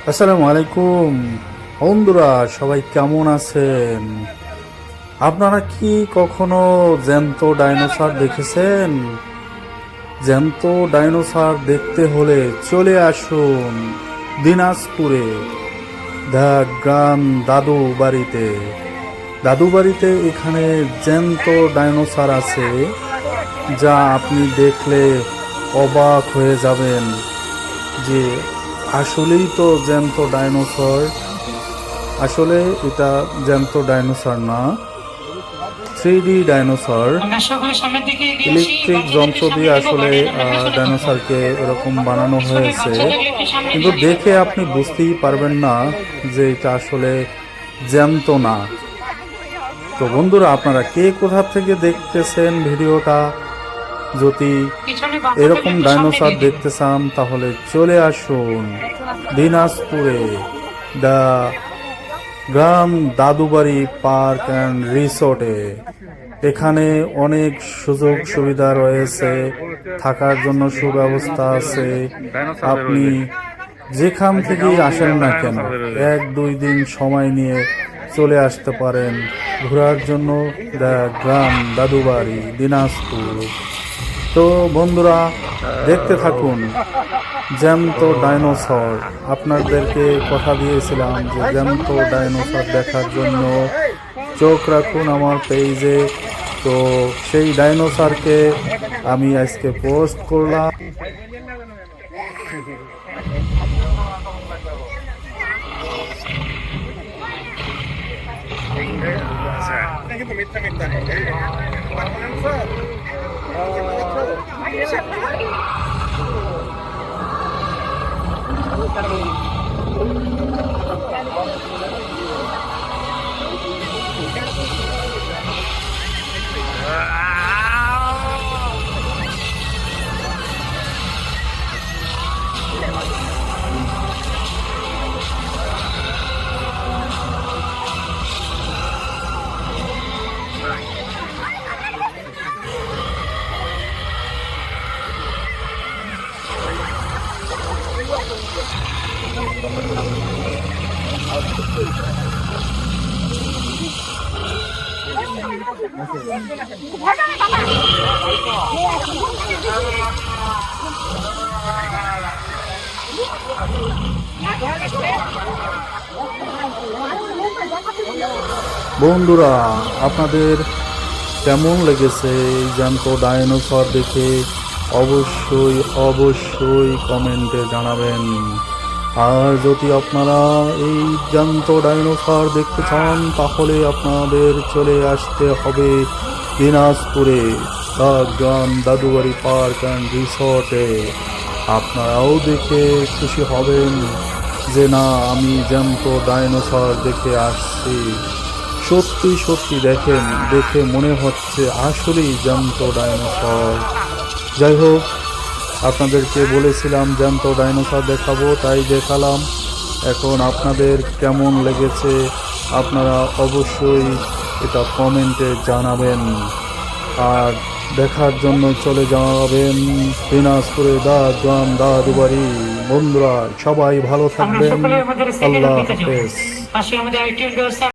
আসসালামু আলাইকুম বন্ধুরা, সবাই কেমন আছেন? আপনারা কি কখনো জ্যান্ত ডাইনোসর দেখেছেন? জ্যান্ত ডাইনোসর দেখতে হলে চলে আসুন দিনাজপুরে দ্য গ্রাম দাদু বাড়িতে। দাদু বাড়িতে এখানে জ্যান্ত ডাইনোসর আছে, যা আপনি দেখলে অবাক হয়ে যাবেন যে আসলেই তো জ্যান্ত ডাইনোসর। আসলে এটা জ্যান্ত ডাইনোসর না, 3D ডাইনোসর। ইলেকট্রিক যন্ত্র দিয়ে আসলে ডাইনোসরকে এরকম বানানো হয়েছে, কিন্তু দেখে আপনি বুঝতেই পারবেন না যে এটা আসলে জ্যান্ত না। তো বন্ধুরা, আপনারা কে কোথা থেকে দেখতেছেন ভিডিওটা? যদি এরকম ডাইনোসর দেখতে চান তাহলে চলে আসুন দিনাজপুরে the gram Dadubari park and রিসোর্টে। এখানে অনেক সুযোগ সুবিধা রয়েছে, থাকার জন্য সুব্যবস্থা আছে। আপনি যেখান থেকেই আসেন না কেন 1-2 দিন সময় নিয়ে চলে আসতে পারেন ঘোরার জন্য দ্য গ্রাম দাদুবাড়ি দিনাজপুর। তো বন্ধুরা, দেখতে থাকুন জ্যান্ত ডাইনোসর। আপনাদেরকে কথা দিয়েছিলাম যে জ্যান্ত ডাইনোসর দেখার জন্য চোখ রাখুন আমার পেজে। তো সেই ডাইনোসরকে আমি আজকে পোস্ট করলাম। বন্ধুরা, আপনাদের কেমন লেগেছে এই জ্যান্ত ডাইনোসর দেখে অবশ্যই অবশ্যই কমেন্টে জানাবেন। আর যদি আপনারা এই জ্যান্ত ডাইনোসর দেখতে চান তাহলে আপনাদের চলে আসতে হবে দিনাজপুরে the gram Dadubari park and রিসোর্টে। আপনারাও দেখে খুশি হবেন যে না, আমি জ্যান্ত ডাইনোসর দেখে আসছি। সত্যি সত্যি দেখেন, দেখে মনে হচ্ছে আসলেই জ্যান্ত ডাইনোসর। যাই হোক, আপনাদেরকে বলেছিলাম জ্যান্ত ডাইনোসর দেখাবো, তাই দেখালাম। এখন আপনাদের কেমন লেগেছে আপনারা অবশ্যই এটা কমেন্টে জানাবেন। আর দেখার জন্য চলে যাবেন দিনাজপুরে দ্য গ্রাম দাদুবাড়ি। বন্ধুরা, সবাই ভালো থাকবেন। আল্লাহ হাফেজ।